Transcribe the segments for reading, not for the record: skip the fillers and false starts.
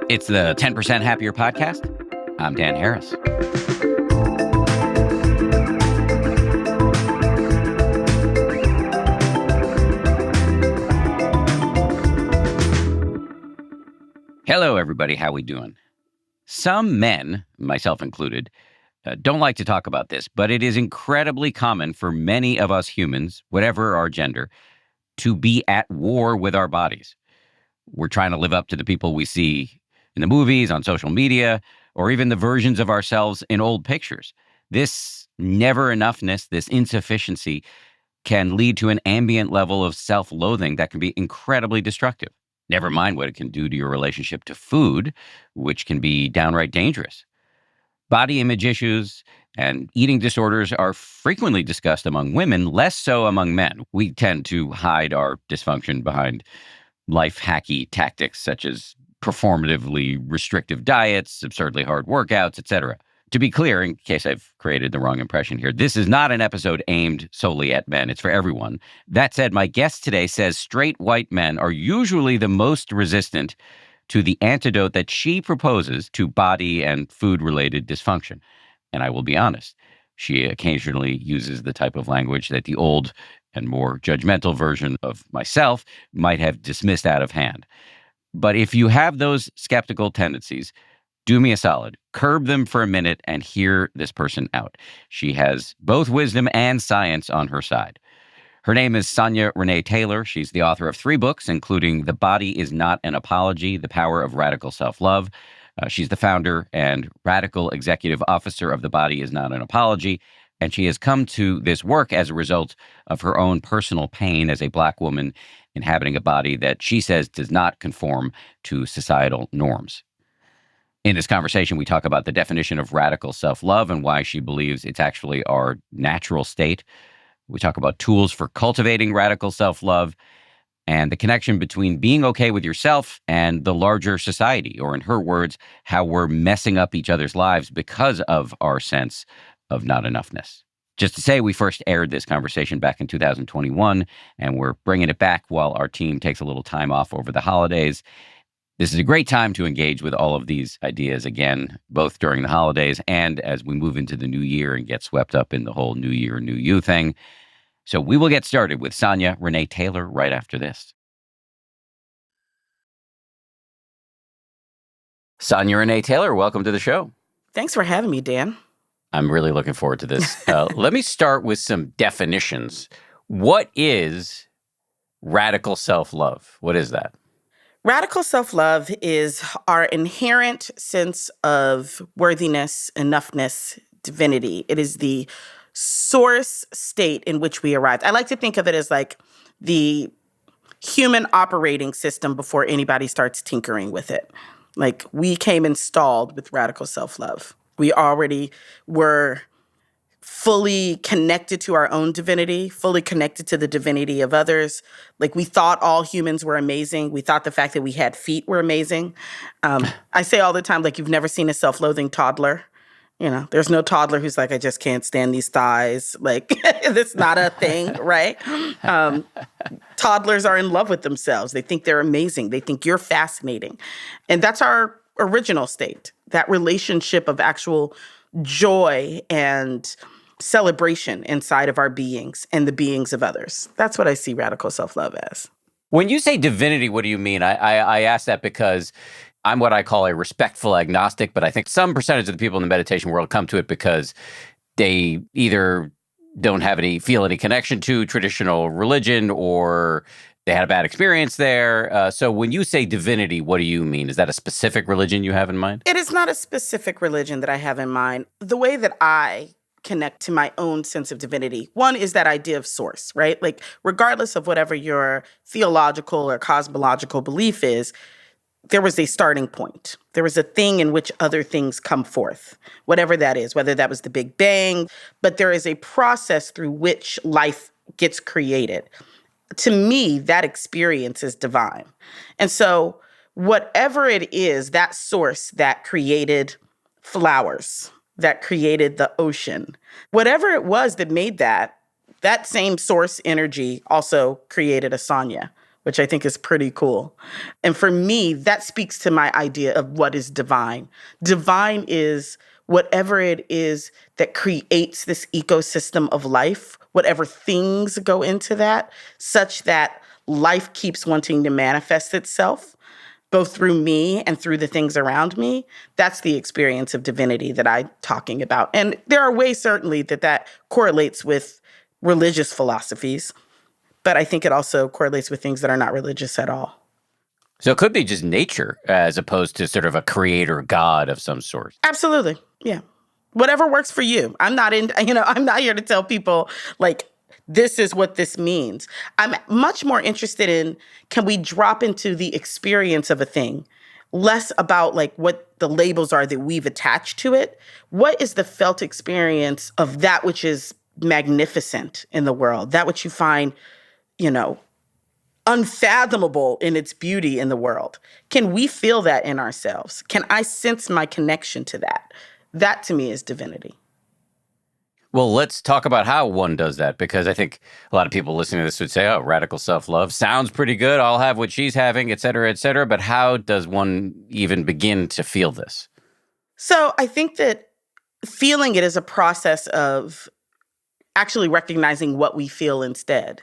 It's the 10% Happier Podcast. I'm Dan Harris. Hello, everybody. How we doing? Some men, myself included, don't like to talk about this, but it is incredibly common for many of us humans, whatever our gender, to be at war with our bodies. We're trying to live up to the people we see in the movies, on social media, or even the versions of ourselves in old pictures. This never enoughness, this insufficiency can lead to an ambient level of self-loathing that can be incredibly destructive. Never mind what it can do to your relationship to food, which can be downright dangerous. Body image issues and eating disorders are frequently discussed among women, less so among men. We tend to hide our dysfunction behind life-hacky tactics such as performatively restrictive diets, absurdly hard workouts, etc. To be clear, in case I've created the wrong impression here, this is not an episode aimed solely at men. It's for everyone. That said, my guest today says straight white men are usually the most resistant to the antidote that she proposes to body and food-related dysfunction. And I will be honest, she occasionally uses the type of language that the old and more judgmental version of myself might have dismissed out of hand. But if you have those skeptical tendencies, do me a solid, curb them for a minute and hear this person out. She has both wisdom and science on her side. Her name is Sonya Renee Taylor. She's the author of 3 books, including The Body is Not an Apology, The Power of Radical Self-Love. She's the founder and radical executive officer of The Body is Not an Apology. And she has come to this work as a result of her own personal pain as a Black woman inhabiting a body that she says does not conform to societal norms. In this conversation, we talk about the definition of radical self-love and why she believes it's actually our natural state. We talk about tools for cultivating radical self-love and the connection between being okay with yourself and the larger society, or in her words, how we're messing up each other's lives because of our sense of not enoughness. Just to say, we first aired this conversation back in 2021, and we're bringing it back while our team takes a little time off over the holidays. This is a great time to engage with all of these ideas again, both during the holidays and as we move into the new year and get swept up in the whole New Year, New You thing. So we will get started with Sonya Renee Taylor right after this. Sonya Renee Taylor, welcome to the show. Thanks for having me, Dan. I'm really looking forward to this. Let me start with some definitions. What is radical self-love? What is that? Radical self-love is our inherent sense of worthiness, enoughness, divinity. It is the source state in which we arrived. I like to think of it as like the human operating system before anybody starts tinkering with it. Like we came installed with radical self-love. We already were fully connected to our own divinity, fully connected to the divinity of others. Like we thought all humans were amazing. We thought the fact that we had feet were amazing. I say all the time, like you've never seen a self-loathing toddler. You know, there's no toddler who's like, I just can't stand these thighs. Like that's not a thing, right? Toddlers are in love with themselves. They think they're amazing. They think you're fascinating. And that's our original state, that relationship of actual joy and celebration inside of our beings and the beings of others. That's what I see radical self-love as. When you say divinity, what do you mean? I ask that because I'm what I call a respectful agnostic, but I think some percentage of the people in the meditation world come to it because they either don't have feel any connection to traditional religion or they had a bad experience there. So when you say divinity, what do you mean? Is that a specific religion you have in mind? It is not a specific religion that I have in mind. The way that I connect to my own sense of divinity, one is that idea of source, right? Like regardless of whatever your theological or cosmological belief is, there was a starting point. There was a thing in which other things come forth, whatever that is, whether that was the Big Bang, but there is a process through which life gets created. To me, that experience is divine. And so whatever it is, that source that created flowers, that created the ocean, whatever it was that made that same source energy also created a Sonya. which I think is pretty cool. And for me, that speaks to my idea of what is divine. Divine is whatever it is that creates this ecosystem of life, whatever things go into that, such that life keeps wanting to manifest itself, both through me and through the things around me. That's the experience of divinity that I'm talking about. And there are ways, certainly, that that correlates with religious philosophies, but I think it also correlates with things that are not religious at all. So it could be just nature as opposed to sort of a creator god of some sort. Absolutely. Yeah. Whatever works for you. I'm not here to tell people like this is what this means. I'm much more interested in, can we drop into the experience of a thing? Less about like what the labels are that we've attached to it. What is the felt experience of that which is magnificent in the world? That which you find, you know, unfathomable in its beauty in the world. Can we feel that in ourselves? Can I sense my connection to that? That to me is divinity. Well, let's talk about how one does that, because I think a lot of people listening to this would say, oh, radical self-love sounds pretty good. I'll have what she's having, et cetera, et cetera. But how does one even begin to feel this? So I think that feeling it is a process of actually recognizing what we feel instead.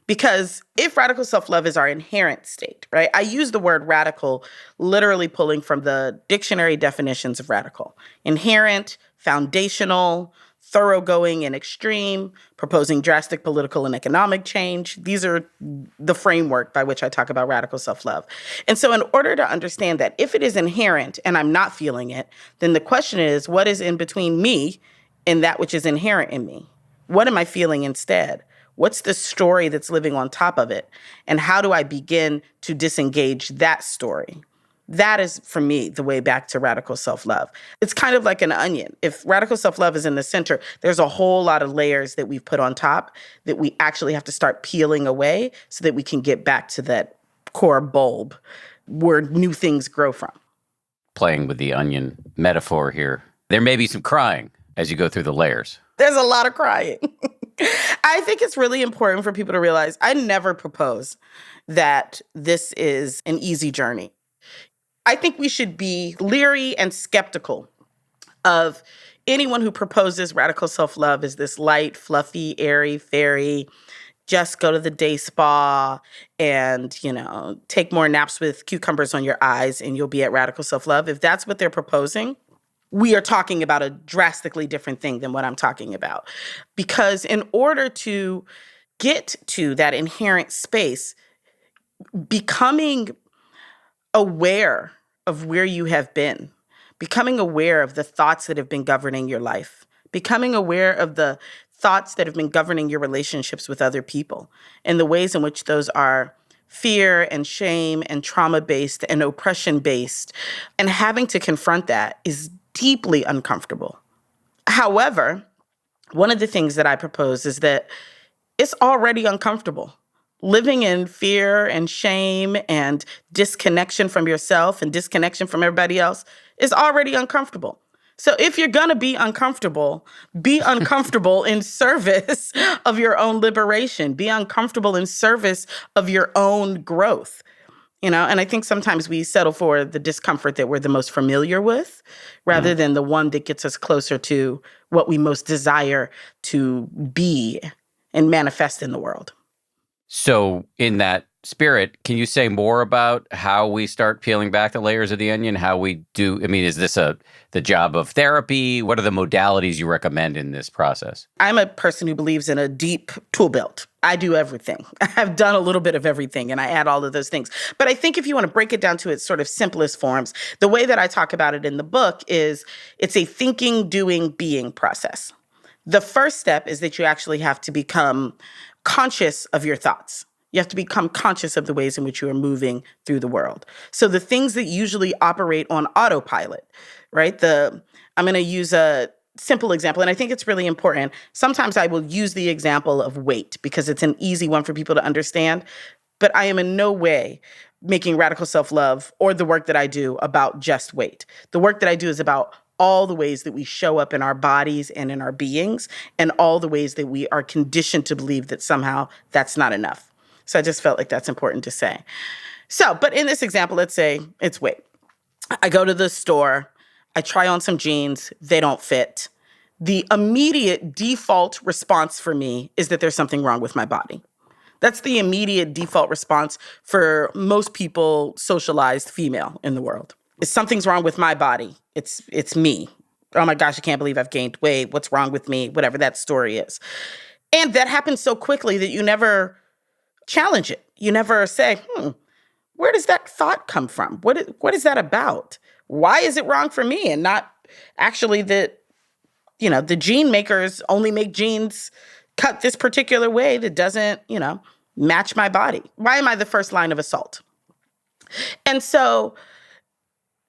Because if radical self-love is our inherent state, right? I use the word radical literally pulling from the dictionary definitions of radical. Inherent, foundational, thoroughgoing and extreme, proposing drastic political and economic change. These are the framework by which I talk about radical self-love. And so in order to understand that, if it is inherent and I'm not feeling it, then the question is, what is in between me and that which is inherent in me? What am I feeling instead? What's the story that's living on top of it? And how do I begin to disengage that story? That is, for me, the way back to radical self-love. It's kind of like an onion. If radical self-love is in the center, there's a whole lot of layers that we've put on top that we actually have to start peeling away so that we can get back to that core bulb where new things grow from. Playing with the onion metaphor here, there may be some crying as you go through the layers. There's a lot of crying. I think it's really important for people to realize I never propose that this is an easy journey. I think we should be leery and skeptical of anyone who proposes radical self-love as this light, fluffy, airy, fairy, just go to the day spa and, take more naps with cucumbers on your eyes and you'll be at radical self-love. If that's what they're proposing, we are talking about a drastically different thing than what I'm talking about. Because in order to get to that inherent space, becoming aware of where you have been, becoming aware of the thoughts that have been governing your life, becoming aware of the thoughts that have been governing your relationships with other people, and the ways in which those are fear and shame and trauma-based and oppression-based, and having to confront that is deeply uncomfortable. However, one of the things that I propose is that it's already uncomfortable. Living in fear and shame and disconnection from yourself and disconnection from everybody else is already uncomfortable. So if you're going to be uncomfortable in service of your own liberation. Be uncomfortable in service of your own growth. And I think sometimes we settle for the discomfort that we're the most familiar with rather than the one that gets us closer to what we most desire to be and manifest in the world. So in that spirit, can you say more about how we start peeling back the layers of the onion? How we do, is this the job of therapy? What are the modalities you recommend in this process? I'm a person who believes in a deep tool belt. I do everything. I've done a little bit of everything and I add all of those things. But I think if you want to break it down to its sort of simplest forms, the way that I talk about it in the book is it's a thinking, doing, being process. The first step is that you actually have to become conscious of your thoughts. You have to become conscious of the ways in which you are moving through the world. So the things that usually operate on autopilot, right? I'm going to use a simple example, and I think it's really important. Sometimes I will use the example of weight because it's an easy one for people to understand, but I am in no way making radical self-love or the work that I do about just weight. The work that I do is about all the ways that we show up in our bodies and in our beings, and all the ways that we are conditioned to believe that somehow that's not enough. So I just felt like that's important to say. So, but in this example, let's say it's weight. I go to the store, I try on some jeans, they don't fit. The immediate default response for me is that there's something wrong with my body. That's the immediate default response for most people, socialized female in the world. Is something's wrong with my body. It's me. Oh my gosh, I can't believe I've gained weight. What's wrong with me? Whatever that story is. And that happens so quickly that you never challenge it. You never say, where does that thought come from? What is that about? Why is it wrong for me and not actually that, the jean makers only make jeans cut this particular way that doesn't, match my body? Why am I the first line of assault? And so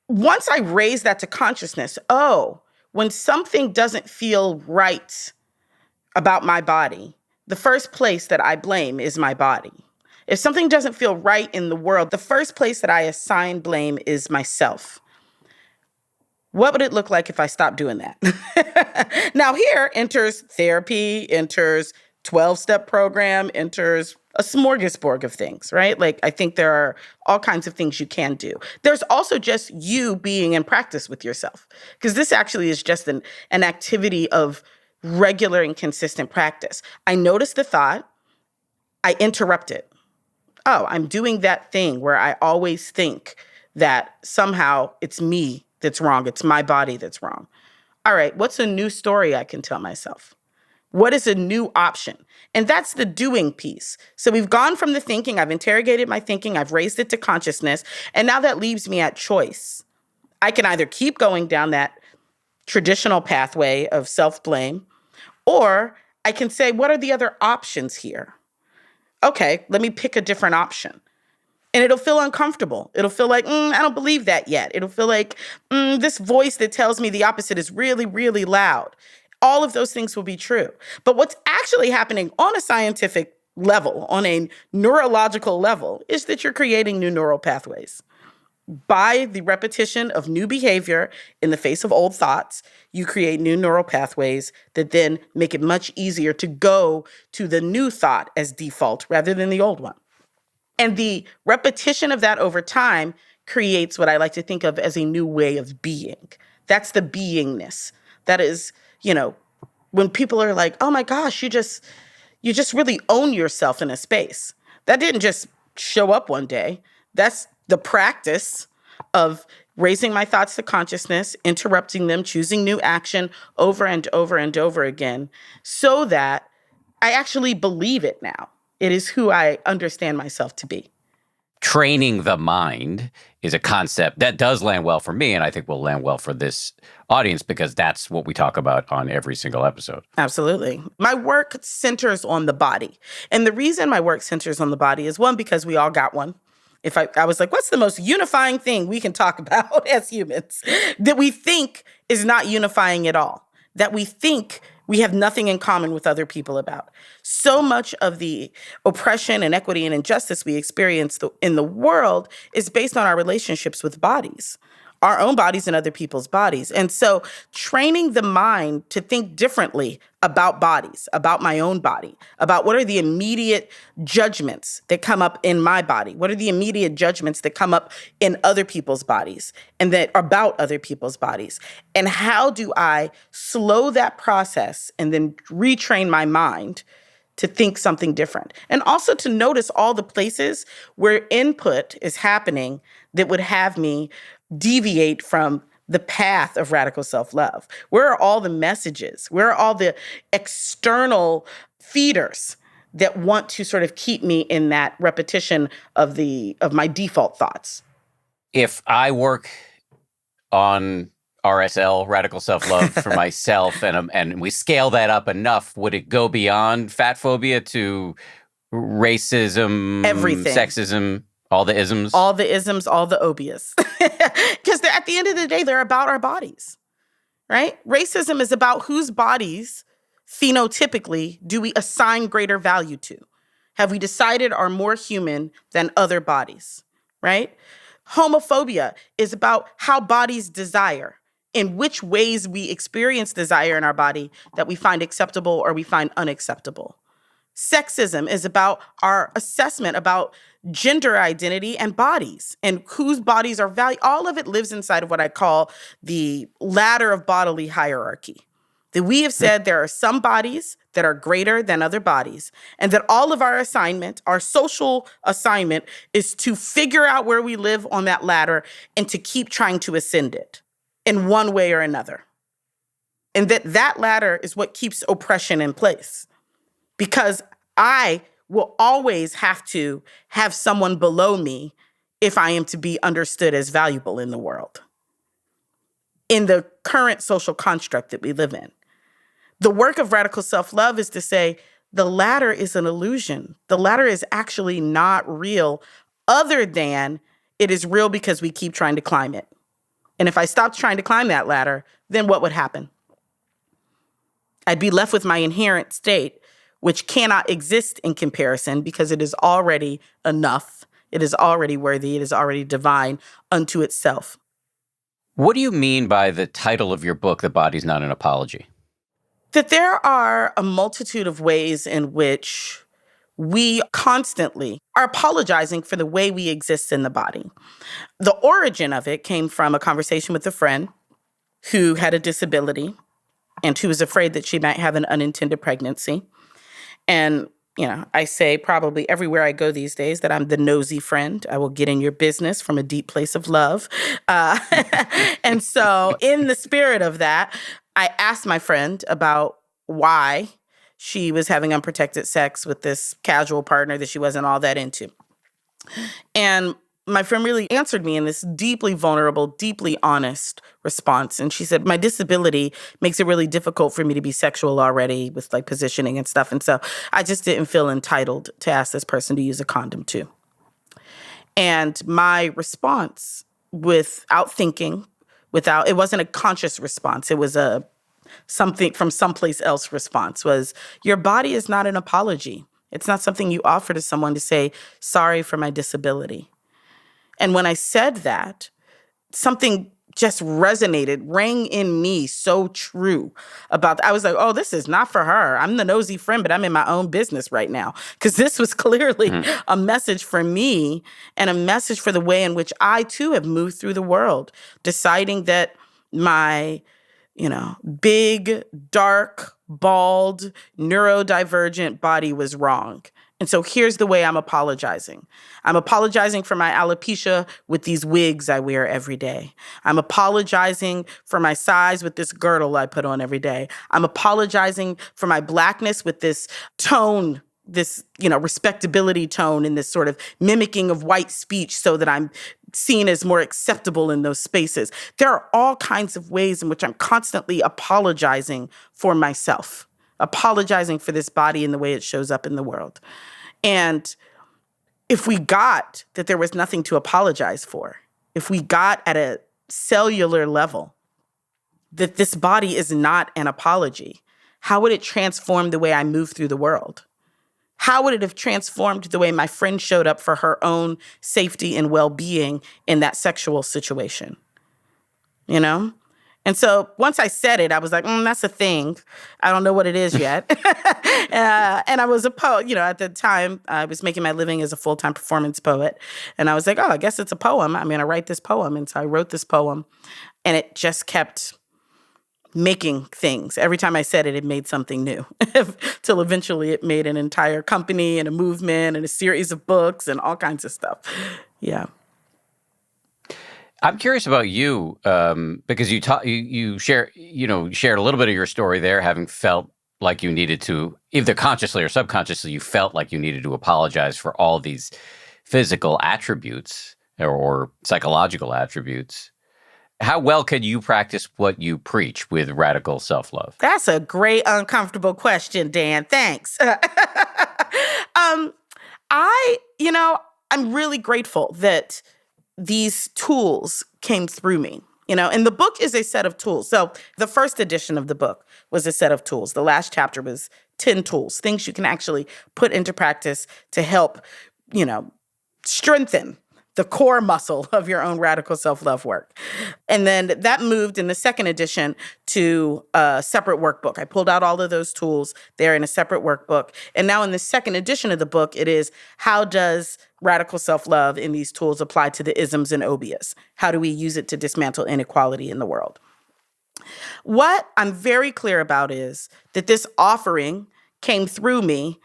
once I raise that to consciousness, when something doesn't feel right about my body, the first place that I blame is my body. If something doesn't feel right in the world, the first place that I assign blame is myself. What would it look like if I stopped doing that? Now here enters therapy, enters 12-step program, enters a smorgasbord of things, right? Like, I think there are all kinds of things you can do. There's also just you being in practice with yourself, because this actually is just an activity of regular and consistent practice. I notice the thought, I interrupt it. I'm doing that thing where I always think that somehow it's me that's wrong. It's my body that's wrong. All right, what's a new story I can tell myself? What is a new option? And that's the doing piece. So we've gone from the thinking, I've interrogated my thinking, I've raised it to consciousness, and now that leaves me at choice. I can either keep going down that traditional pathway of self-blame, or I can say, what are the other options here? Okay, let me pick a different option. And it'll feel uncomfortable. It'll feel like, I don't believe that yet. It'll feel like this voice that tells me the opposite is really, really loud. All of those things will be true. But what's actually happening on a scientific level, on a neurological level, is that you're creating new neural pathways. By the repetition of new behavior in the face of old thoughts, you create new neural pathways that then make it much easier to go to the new thought as default rather than the old one. And the repetition of that over time creates what I like to think of as a new way of being. That's the beingness. That is, when people are like, oh my gosh, you just really own yourself in a space. That didn't just show up one day. That's the practice of raising my thoughts to consciousness, interrupting them, choosing new action over and over and over again, so that I actually believe it now. It is who I understand myself to be. Training the mind is a concept that does land well for me, and I think will land well for this audience, because that's what we talk about on every single episode. Absolutely. My work centers on the body. And the reason my work centers on the body is, one, because we all got one. If I was like, what's the most unifying thing we can talk about as humans that we think is not unifying at all, that we think we have nothing in common with other people about? So much of the oppression, inequity, and injustice we experience in the world is based on our relationships with bodies, our own bodies and other people's bodies. And so training the mind to think differently about bodies, about my own body, about what are the immediate judgments that come up in my body, what are the immediate judgments that come up in other people's bodies and that are about other people's bodies, and how do I slow that process and then retrain my mind to think something different. And also to notice all the places where input is happening that would have me deviate from the path of radical self-love. Where are all the messages? Where are all the external feeders that want to sort of keep me in that repetition of my default thoughts? If I work on RSL, radical self-love, for myself, and we scale that up enough, would it go beyond fat phobia to racism, Everything. sexism, all the isms? All the isms, all the obias. Because at the end of the day, they're about our bodies, right? Racism is about whose bodies, phenotypically, do we assign greater value to? Have we decided are more human than other bodies, right? Homophobia is about how bodies desire, in which ways we experience desire in our body that we find acceptable or we find unacceptable, Sexism is about our assessment about gender identity and bodies and whose bodies are valued. All of it lives inside of what I call the ladder of bodily hierarchy. That we have said there are some bodies that are greater than other bodies, and that all of our assignment, our social assignment, is to figure out where we live on that ladder and to keep trying to ascend it in one way or another. And that ladder is what keeps oppression in place. Because I will always have to have someone below me if I am to be understood as valuable in the world, in the current social construct that we live in. The work of radical self-love is to say the ladder is an illusion. The ladder is actually not real, other than it is real because we keep trying to climb it. And if I stopped trying to climb that ladder, then what would happen? I'd be left with my inherent state, which cannot exist in comparison because it is already enough. It is already worthy. It is already divine unto itself. What do you mean by the title of your book, The Body's Not an Apology? That there are a multitude of ways in which we constantly are apologizing for the way we exist in the body. The origin of it came from a conversation with a friend who had a disability and who was afraid that she might have an unintended pregnancy. And, I say probably everywhere I go these days that I'm the nosy friend. I will get in your business from a deep place of love. And so in the spirit of that, I asked my friend about why she was having unprotected sex with this casual partner that she wasn't all that into. And my friend really answered me in this deeply vulnerable, deeply honest response. And she said, my disability makes it really difficult for me to be sexual already with like positioning and stuff. And so I just didn't feel entitled to ask this person to use a condom too. And my response, without thinking, it wasn't a conscious response. It was a something from someplace else response was, your body is not an apology. It's not something you offer to someone to say, sorry for my disability. And when I said that, something just resonated, rang in me so true about I was like, oh, this is not for her. I'm the nosy friend, but I'm in my own business right now. Because this was clearly a message for me and a message for the way in which I too have moved through the world, deciding that my big, dark, bald, neurodivergent body was wrong. And so here's the way I'm apologizing. I'm apologizing for my alopecia with these wigs I wear every day. I'm apologizing for my size with this girdle I put on every day. I'm apologizing for my blackness with this tone, this, respectability tone and this sort of mimicking of white speech so that I'm seen as more acceptable in those spaces. There are all kinds of ways in which I'm constantly apologizing for myself, apologizing for this body and the way it shows up in the world. And if we got that there was nothing to apologize for, if we got at a cellular level that this body is not an apology, how would it transform the way I move through the world? How would it have transformed the way my friend showed up for her own safety and well-being in that sexual situation? And so once I said it, I was like, that's a thing. I don't know what it is yet. And I was a poet. At the time, I was making my living as a full-time performance poet. And I was like, I guess it's a poem. I'm going to write this poem. And so I wrote this poem. And it just kept making things. Every time I said it, it made something new. Till eventually it made an entire company and a movement and a series of books and all kinds of stuff. Yeah. I'm curious about you because you shared a little bit of your story there, having felt like you needed to, either consciously or subconsciously, you felt like you needed to apologize for all these physical attributes or psychological attributes. How well can you practice what you preach with radical self-love? That's a great, uncomfortable question, Dan. Thanks. I'm really grateful that these tools came through me. And the book is a set of tools. So the first edition of the book was a set of tools. The last chapter was 10 tools, things you can actually put into practice to help, strengthen the core muscle of your own radical self-love work. And then that moved in the second edition to a separate workbook. I pulled out all of those tools. They're in a separate workbook. And now in the second edition of the book, it is how does radical self-love in these tools apply to the isms and obias? How do we use it to dismantle inequality in the world? What I'm very clear about is that this offering came through me,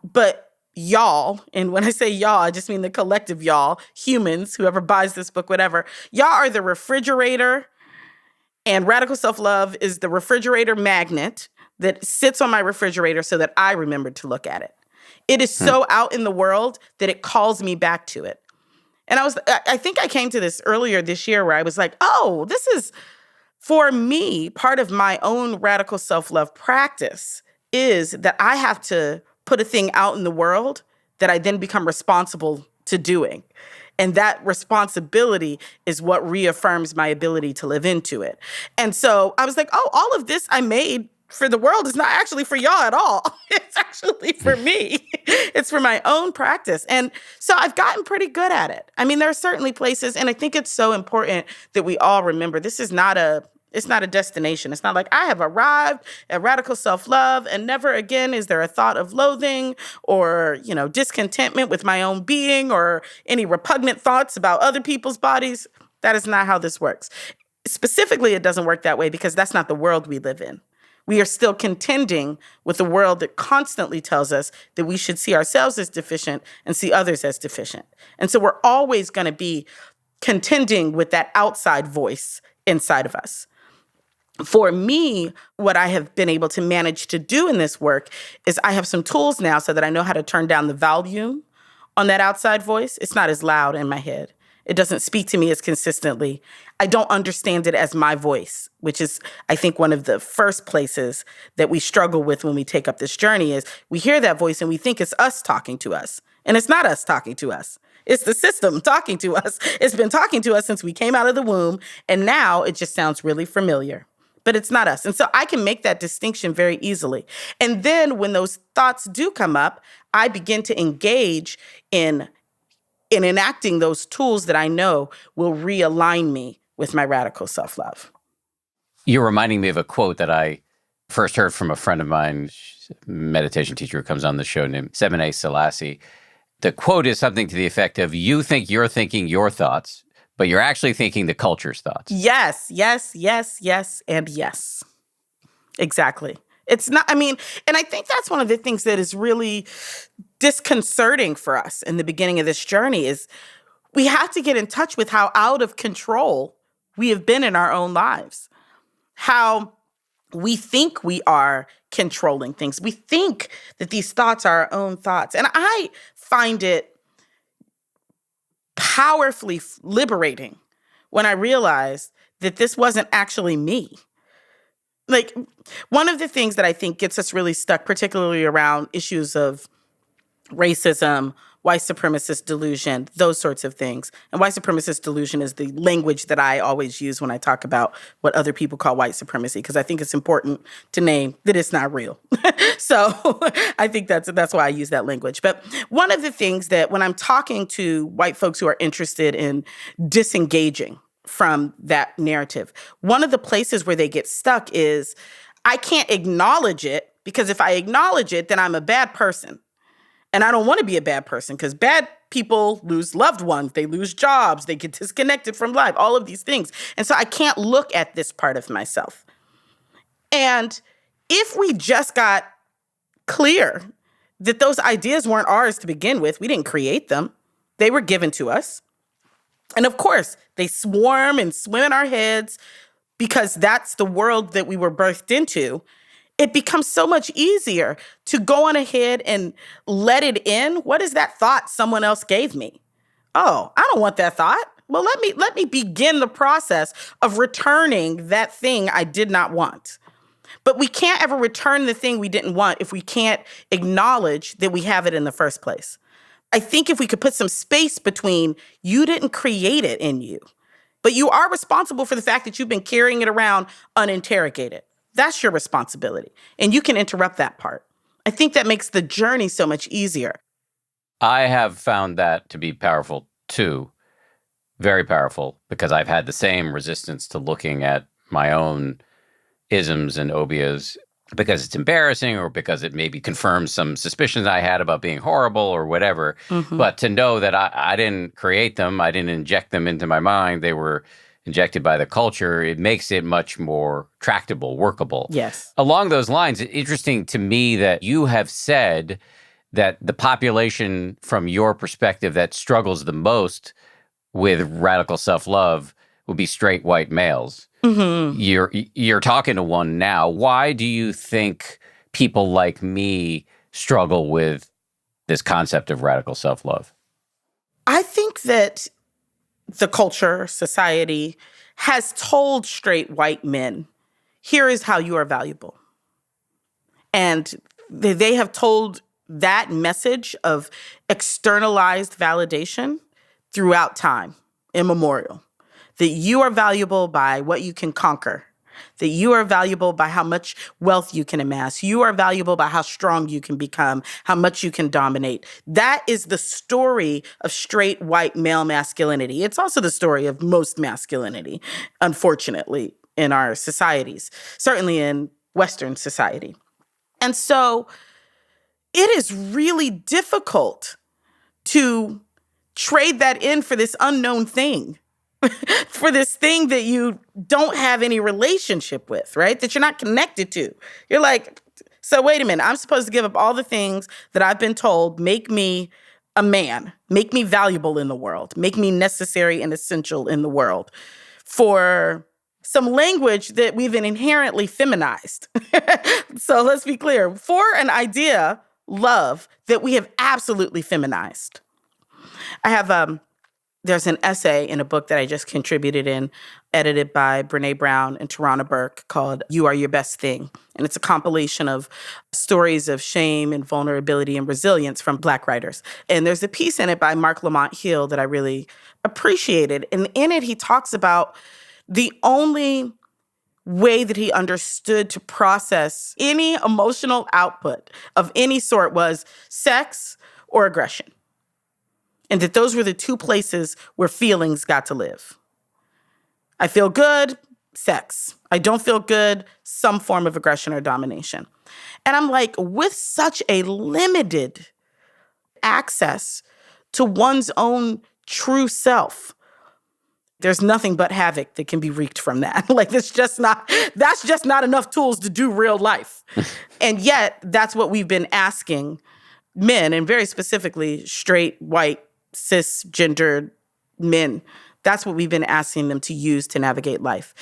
but y'all, and when I say y'all, I just mean the collective y'all, humans, whoever buys this book, whatever, y'all are the refrigerator, and radical self-love is the refrigerator magnet that sits on my refrigerator so that I remember to look at it. It is so out in the world that it calls me back to it. And I think I came to this earlier this year where I was like, oh, this is, for me, part of my own radical self-love practice is that I have to put a thing out in the world that I then become responsible to doing. And that responsibility is what reaffirms my ability to live into it. And so I was like, oh, all of this I made for the world is not actually for y'all at all. It's actually for me. It's for my own practice. And so I've gotten pretty good at it. I mean, there are certainly places, and I think it's so important that we all remember this is not it's not a destination. It's not like I have arrived at radical self-love and never again is there a thought of loathing or, discontentment with my own being or any repugnant thoughts about other people's bodies. That is not how this works. Specifically, it doesn't work that way because that's not the world we live in. We are still contending with a world that constantly tells us that we should see ourselves as deficient and see others as deficient. And so we're always going to be contending with that outside voice inside of us. For me, what I have been able to manage to do in this work is I have some tools now so that I know how to turn down the volume on that outside voice. It's not as loud in my head. It doesn't speak to me as consistently. I don't understand it as my voice, which is, I think, one of the first places that we struggle with when we take up this journey is we hear that voice and we think it's us talking to us. And it's not us talking to us. It's the system talking to us. It's been talking to us since we came out of the womb, and now it just sounds really familiar. But it's not us. And so I can make that distinction very easily. And then when those thoughts do come up, I begin to engage in enacting those tools that I know will realign me with my radical self-love. You're reminding me of a quote that I first heard from a friend of mine, meditation teacher who comes on the show named Sebene Selassie. The quote is something to the effect of, you think you're thinking your thoughts, but you're actually thinking the culture's thoughts. Yes, yes, yes, yes, and yes. Exactly. It's not, and I think that's one of the things that is really disconcerting for us in the beginning of this journey is we have to get in touch with how out of control we have been in our own lives. How we think we are controlling things. We think that these thoughts are our own thoughts. And I find it powerfully liberating when I realized that this wasn't actually me. Like, one of the things that I think gets us really stuck, particularly around issues of racism, white supremacist delusion, those sorts of things. And white supremacist delusion is the language that I always use when I talk about what other people call white supremacy, because I think it's important to name that it's not real. So I think that's why I use that language. But one of the things that when I'm talking to white folks who are interested in disengaging from that narrative, one of the places where they get stuck is I can't acknowledge it because if I acknowledge it, then I'm a bad person. And I don't want to be a bad person because bad people lose loved ones, they lose jobs, they get disconnected from life, all of these things. And so I can't look at this part of myself. And if we just got clear that those ideas weren't ours to begin with, we didn't create them, they were given to us. And of course, they swarm and swim in our heads because that's the world that we were birthed into. It becomes so much easier to go on ahead and let it in. What is that thought someone else gave me? Oh, I don't want that thought. Well, let me begin the process of returning that thing I did not want. But we can't ever return the thing we didn't want if we can't acknowledge that we have it in the first place. I think if we could put some space between you didn't create it in you, but you are responsible for the fact that you've been carrying it around uninterrogated. That's your responsibility. And you can interrupt that part. I think that makes the journey so much easier. I have found that to be powerful too. Very powerful, because I've had the same resistance to looking at my own isms and obias because it's embarrassing or because it maybe confirms some suspicions I had about being horrible or whatever. Hmm. But to know that I didn't create them, I didn't inject them into my mind, they were injected by the culture, it makes it much more tractable, workable. Yes. Along those lines, it's interesting to me that you have said that the population, from your perspective, that struggles the most with radical self-love would be straight white males. Hmm. You're talking to one now. Why do you think people like me struggle with this concept of radical self-love? I think that the culture, society, has told straight white men, here is how you are valuable. And they have told that message of externalized validation throughout time, immemorial, that you are valuable by what you can conquer, that you are valuable by how much wealth you can amass, you are valuable by how strong you can become, how much you can dominate. That is the story of straight white male masculinity. It's also the story of most masculinity, unfortunately, in our societies, certainly in Western society. And so it is really difficult to trade that in for this unknown thing, for this thing that you don't have any relationship with, right? That you're not connected to. You're like, so wait a minute, I'm supposed to give up all the things that I've been told make me a man, make me valuable in the world, make me necessary and essential in the world for some language that we've inherently feminized. So let's be clear, for an idea, love, that we have absolutely feminized. I have there's an essay in a book that I just contributed in, edited by Brene Brown and Tarana Burke, called You Are Your Best Thing. And it's a compilation of stories of shame and vulnerability and resilience from Black writers. And there's a piece in it by Mark Lamont Hill that I really appreciated. And in it, he talks about the only way that he understood to process any emotional output of any sort was sex or aggression. And that those were the two places where feelings got to live. I feel good, sex. I don't feel good, some form of aggression or domination. And I'm like, with such a limited access to one's own true self, there's nothing but havoc that can be wreaked from that. Like, that's just not enough tools to do real life. And yet, that's what we've been asking men, and very specifically straight, white, cisgendered men. That's what we've been asking them to use to navigate life.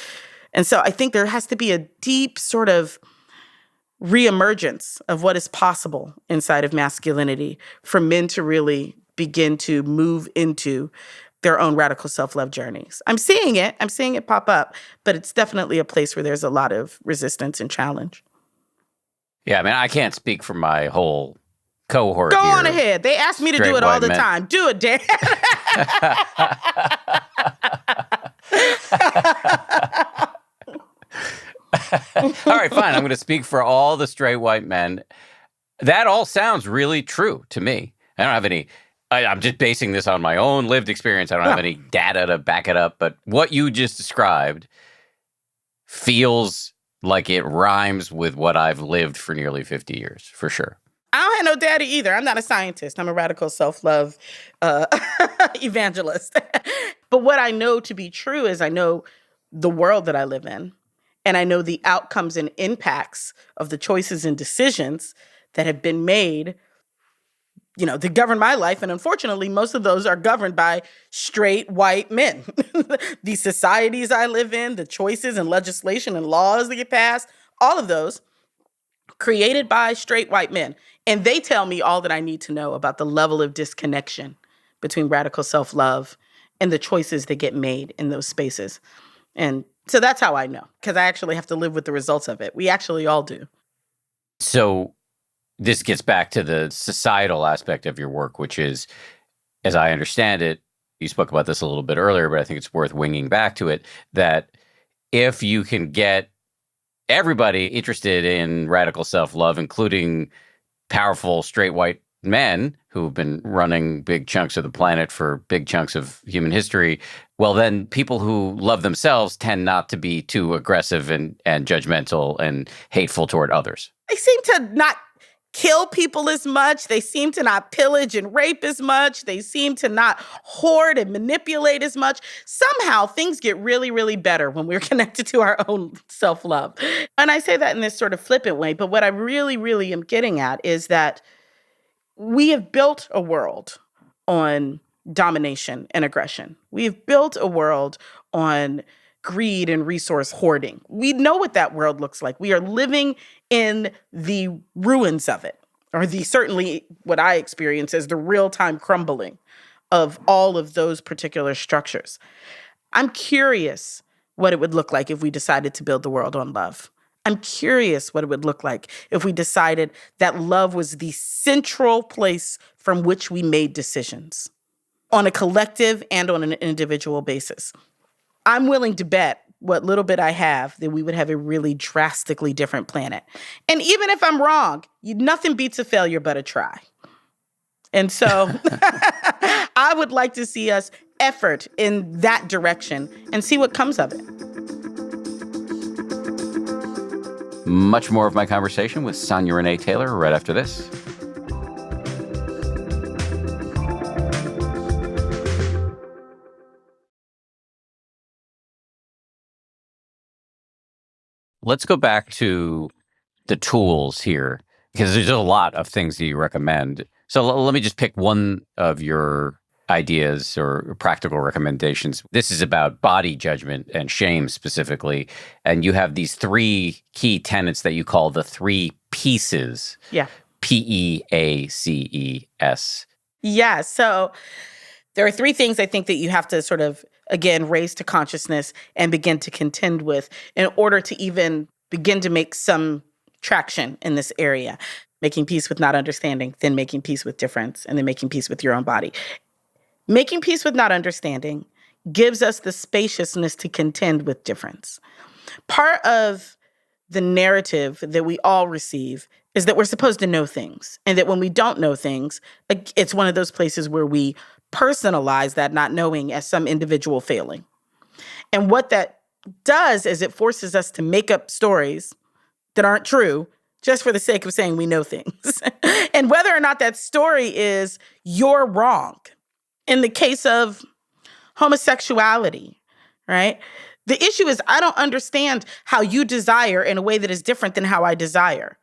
And so I think there has to be a deep sort of reemergence of what is possible inside of masculinity for men to really begin to move into their own radical self-love journeys. I'm seeing it pop up, but it's definitely a place where there's a lot of resistance and challenge. Yeah, I mean, I can't speak for my whole cohort Go here. on ahead. They ask me to do it all the time. Do it, Dan. All right, fine. I'm going to speak for all the straight white men. That all sounds really true to me. I don't have any, I'm just basing this on my own lived experience. I don't have any data to back it up. But what you just described feels like it rhymes with what I've lived for nearly 50 years, for sure. I don't have no data either. I'm not a scientist. I'm a radical self-love evangelist. But what I know to be true is I know the world that I live in, and I know the outcomes and impacts of the choices and decisions that have been made, that govern my life. And unfortunately, most of those are governed by straight white men. The societies I live in, the choices and legislation and laws that get passed, all of those created by straight white men. And they tell me all that I need to know about the level of disconnection between radical self-love and the choices that get made in those spaces. And so that's how I know, because I actually have to live with the results of it. We actually all do. So this gets back to the societal aspect of your work, which is, as I understand it, you spoke about this a little bit earlier, but I think it's worth winging back to it, that if you can get everybody interested in radical self-love, including powerful straight white men who've been running big chunks of the planet for big chunks of human history, well, then people who love themselves tend not to be too aggressive and judgmental and hateful toward others. They seem to not kill people as much. They seem to not pillage and rape as much. They seem to not hoard and manipulate as much. Somehow things get really, really better when we're connected to our own self-love. And I say that in this sort of flippant way, but what I really, really am getting at is that we have built a world on domination and aggression. We've built a world on greed and resource hoarding. We know what that world looks like. We are living in the ruins of it, or certainly what I experience as the real-time crumbling of all of those particular structures. I'm curious what it would look like if we decided to build the world on love. I'm curious what it would look like if we decided that love was the central place from which we made decisions on a collective and on an individual basis. I'm willing to bet what little bit I have that we would have a really drastically different planet. And even if I'm wrong, nothing beats a failure but a try. And so I would like to see us effort in that direction and see what comes of it. Much more of my conversation with Sonya Renee Taylor right after this. Let's go back to the tools here, because there's a lot of things that you recommend. So let me just pick one of your ideas or practical recommendations. This is about body judgment and shame specifically. And you have these 3 key tenets that you call the 3 pieces. Yeah. PEACES. Yeah. So there are 3 things I think that you have to sort of, again, raise to consciousness and begin to contend with in order to even begin to make some traction in this area. Making peace with not understanding, then making peace with difference, and then making peace with your own body. Making peace with not understanding gives us the spaciousness to contend with difference. Part of the narrative that we all receive is that we're supposed to know things, and that when we don't know things, it's one of those places where we personalize that not knowing as some individual failing. And what that does is it forces us to make up stories that aren't true just for the sake of saying we know things. And whether or not that story is you're wrong. In the case of homosexuality, right? The issue is I don't understand how you desire in a way that is different than how I desire.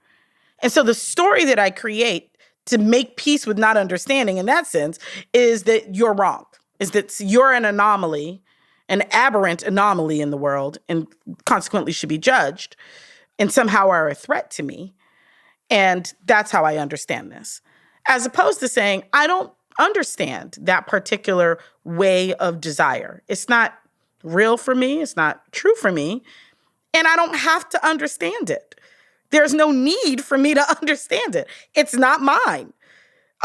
And so the story that I create to make peace with not understanding in that sense is that you're wrong, is that you're an anomaly, an aberrant anomaly in the world, and consequently should be judged, and somehow are a threat to me. And that's how I understand this. As opposed to saying, I don't understand that particular way of desire. It's not real for me. It's not true for me. And I don't have to understand it. There's no need for me to understand it. It's not mine.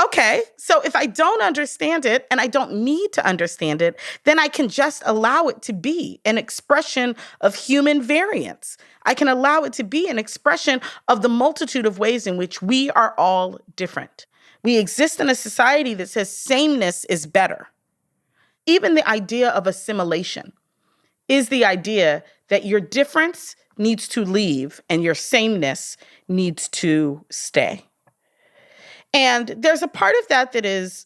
Okay, so if I don't understand it and I don't need to understand it, then I can just allow it to be an expression of human variance. I can allow it to be an expression of the multitude of ways in which we are all different. We exist in a society that says sameness is better. Even the idea of assimilation is the idea that your difference needs to leave and your sameness needs to stay. And there's a part of that that is,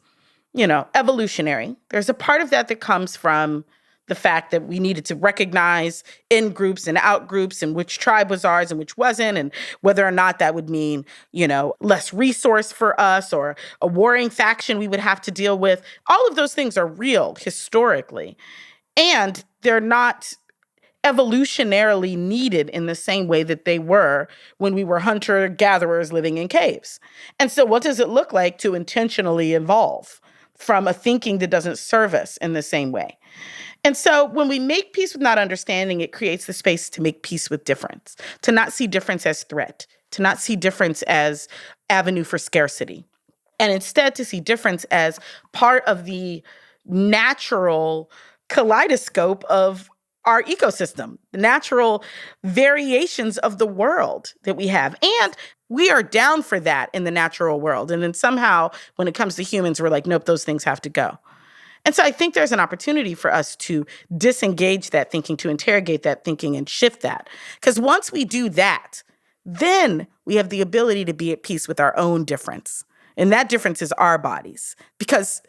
evolutionary. There's a part of that that comes from the fact that we needed to recognize in groups and out groups and which tribe was ours and which wasn't, and whether or not that would mean, less resource for us or a warring faction we would have to deal with. All of those things are real historically, and they're not evolutionarily needed in the same way that they were when we were hunter-gatherers living in caves. And so what does it look like to intentionally evolve from a thinking that doesn't serve us in the same way? And so when we make peace with not understanding, it creates the space to make peace with difference, to not see difference as threat, to not see difference as avenue for scarcity, and instead to see difference as part of the natural kaleidoscope of our ecosystem, the natural variations of the world that we have. And We are down for that in the natural world. And then somehow when it comes to humans, we're like, nope, those things have to go. And so I think there's an opportunity for us to disengage that thinking, to interrogate that thinking and shift that. Because once we do that, then we have the ability to be at peace with our own difference. And that difference is our bodies. Because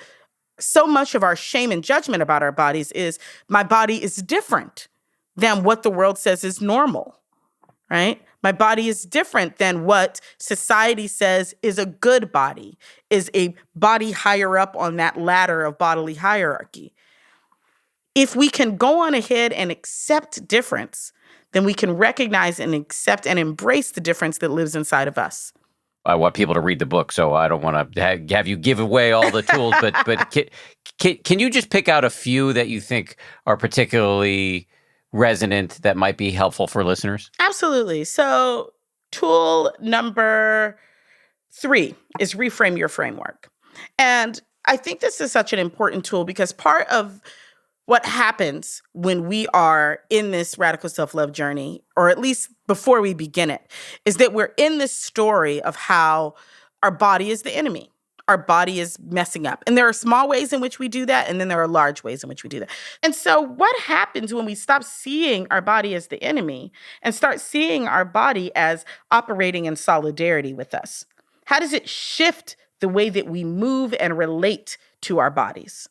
so much of our shame and judgment about our bodies is my body is different than what the world says is normal, right? My body is different than what society says is a good body, is a body higher up on that ladder of bodily hierarchy. If we can go on ahead and accept difference, then we can recognize and accept and embrace the difference that lives inside of us. I want people to read the book, so I don't want to have you give away all the tools. But can you just pick out a few that you think are particularly resonant that might be helpful for listeners? Absolutely. So tool number 3 is reframe your framework. And I think this is such an important tool because part of what happens when we are in this radical self-love journey, or at least before we begin it, is that we're in this story of how our body is the enemy. Our body is messing up. And there are small ways in which we do that, and then there are large ways in which we do that. And so what happens when we stop seeing our body as the enemy and start seeing our body as operating in solidarity with us? How does it shift the way that we move and relate to our bodies?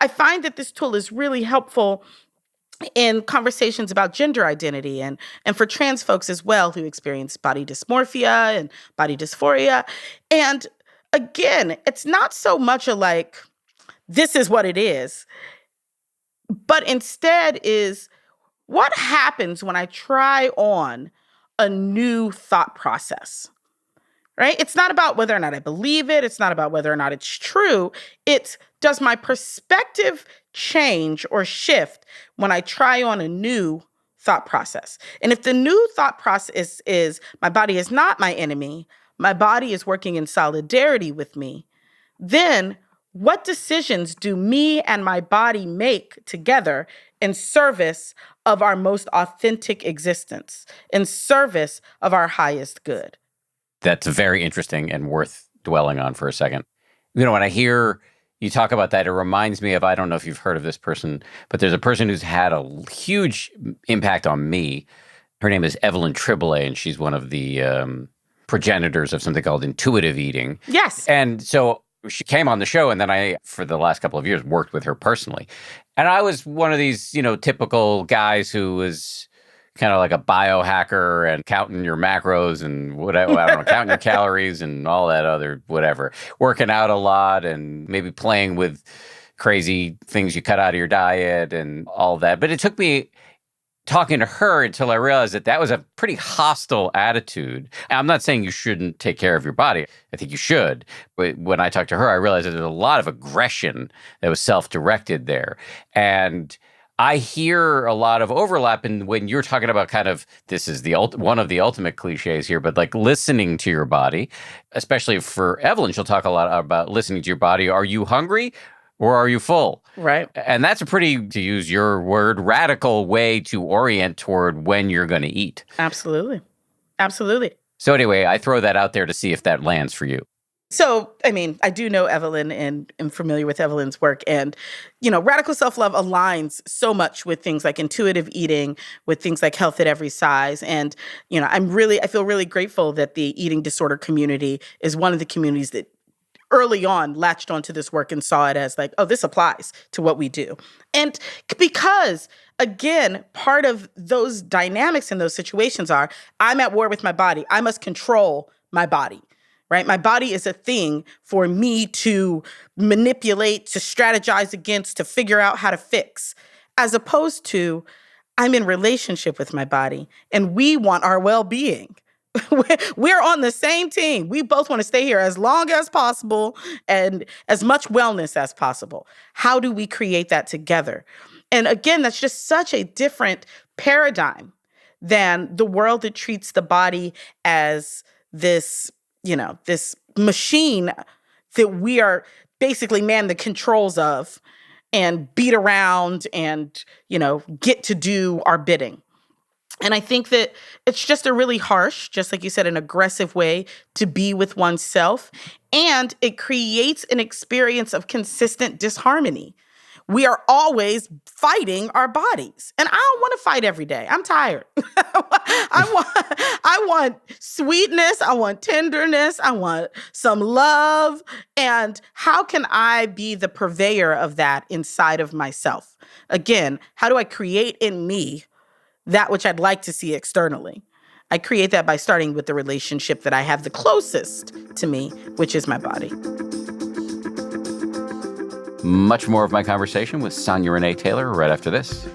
I find that this tool is really helpful in conversations about gender identity and for trans folks as well who experience body dysmorphia and body dysphoria. And again, it's not so much a like, this is what it is, but instead is what happens when I try on a new thought process? Right? It's not about whether or not I believe it. It's not about whether or not it's true. It's, does my perspective change or shift when I try on a new thought process? And if the new thought process is my body is not my enemy, my body is working in solidarity with me, then what decisions do me and my body make together in service of our most authentic existence, in service of our highest good? That's very interesting and worth dwelling on for a second. You know, when I hear you talk about that, it reminds me of, I don't know if you've heard of this person, but there's a person who's had a huge impact on me. Her name is Evelyn Triboulet, and she's one of the progenitors of something called intuitive eating. Yes. And so she came on the show, and then I, for the last couple of years, worked with her personally. And I was one of these, typical guys who was kind of like a biohacker and counting your macros and whatever, I don't know, counting your calories and all that other whatever, working out a lot and maybe playing with crazy things you cut out of your diet and all that. But it took me talking to her until I realized that was a pretty hostile attitude. I'm not saying you shouldn't take care of your body. I think you should. But when I talked to her, I realized that there's a lot of aggression that was self-directed there. And I hear a lot of overlap in when you're talking about kind of, this is the one of the ultimate cliches here, but like listening to your body, especially for Evelyn, she'll talk a lot about listening to your body. Are you hungry or are you full? Right. And that's a pretty, to use your word, radical way to orient toward when you're going to eat. Absolutely. Absolutely. So anyway, I throw that out there to see if that lands for you. So, I mean, I do know Evelyn and am familiar with Evelyn's work. And, radical self-love aligns so much with things like intuitive eating, with things like health at every size. And, I feel really grateful that the eating disorder community is one of the communities that early on latched onto this work and saw it as like, oh, this applies to what we do. And because, again, part of those dynamics in those situations are, I'm at war with my body. I must control my body. Right? My body is a thing for me to manipulate, to strategize against, to figure out how to fix, as opposed to I'm in relationship with my body and we want our well-being. We're on the same team. We both want to stay here as long as possible and as much wellness as possible. How do we create that together? And again, that's just such a different paradigm than the world that treats the body as this machine that we are basically man the controls of and beat around and, get to do our bidding. And I think that it's just a really harsh, just like you said, an aggressive way to be with oneself. And it creates an experience of consistent disharmony. We are always fighting our bodies. And I don't want to fight every day. I'm tired. I want sweetness, I want tenderness, I want some love. And how can I be the purveyor of that inside of myself? Again, how do I create in me that which I'd like to see externally? I create that by starting with the relationship that I have the closest to me, which is my body. Much more of my conversation with Sonya Renee Taylor right after this.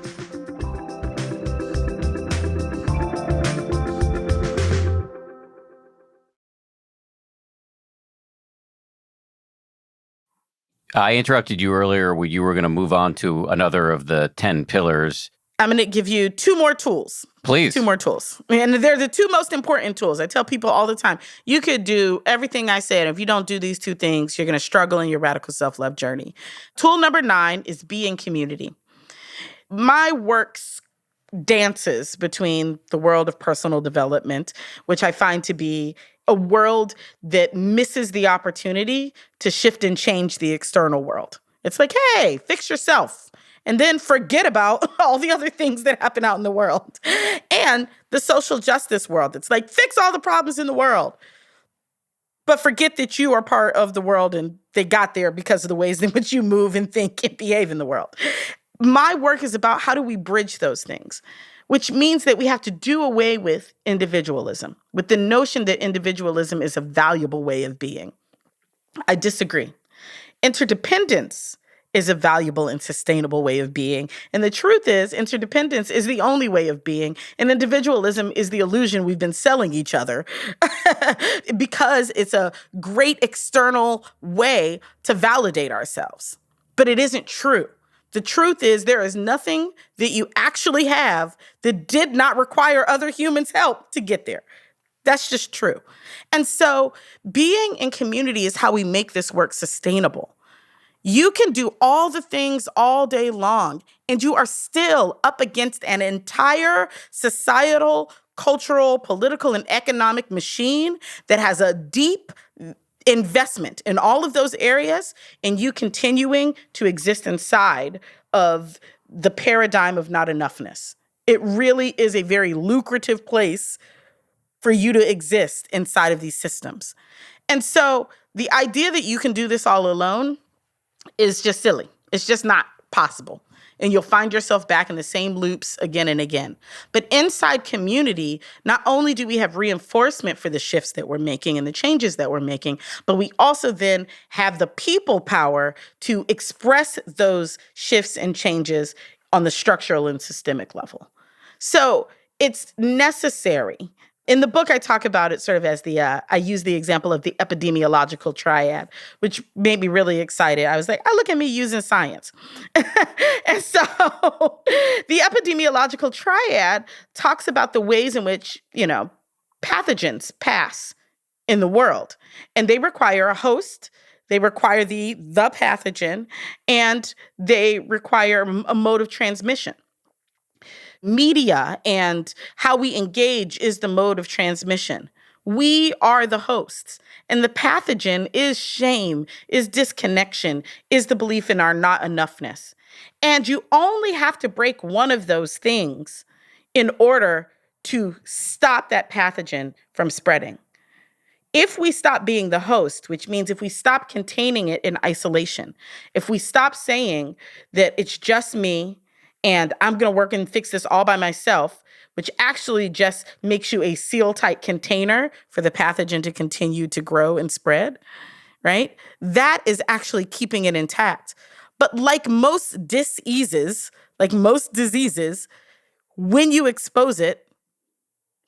I interrupted you earlier where you were going to move on to another of the 10 pillars. I'm going to give you 2 more tools. Please. 2 more tools. And they're the 2 most important tools. I tell people all the time, you could do everything I said. If you don't do these 2 things, you're going to struggle in your radical self-love journey. Tool number 9 is be in community. My work's dances between the world of personal development, which I find to be a world that misses the opportunity to shift and change the external world. It's like, hey, fix yourself. And then forget about all the other things that happen out in the world. And the social justice world. It's like, fix all the problems in the world. But forget that you are part of the world and they got there because of the ways in which you move and think and behave in the world. My work is about how do we bridge those things, which means that we have to do away with individualism, with the notion that individualism is a valuable way of being. I disagree. Interdependence is a valuable and sustainable way of being. And the truth is, interdependence is the only way of being. And individualism is the illusion we've been selling each other because it's a great external way to validate ourselves. But it isn't true. The truth is there is nothing that you actually have that did not require other humans' help to get there. That's just true. And so being in community is how we make this work sustainable. You can do all the things all day long, and you are still up against an entire societal, cultural, political, and economic machine that has a deep investment in all of those areas, and you continuing to exist inside of the paradigm of not enoughness. It really is a very lucrative place for you to exist inside of these systems. And so the idea that you can do this all alone is just silly. It's just not possible. And you'll find yourself back in the same loops again and again. But inside community, not only do we have reinforcement for the shifts that we're making and the changes that we're making, but we also then have the people power to express those shifts and changes on the structural and systemic level. So it's necessary. In the book, I talk about it sort of as I use the example of the epidemiological triad, which made me really excited. I was like, oh, look at me using science. And so the epidemiological triad talks about the ways in which, pathogens pass in the world. And they require a host, they require the pathogen, and they require a mode of transmission. Media and how we engage is the mode of transmission. We are the hosts. And the pathogen is shame, is disconnection, is the belief in our not enoughness. And you only have to break one of those things in order to stop that pathogen from spreading. If we stop being the host, which means if we stop containing it in isolation, if we stop saying that it's just me, and I'm going to work and fix this all by myself, which actually just makes you a seal-tight container for the pathogen to continue to grow and spread, right? That is actually keeping it intact. But like most diseases, when you expose it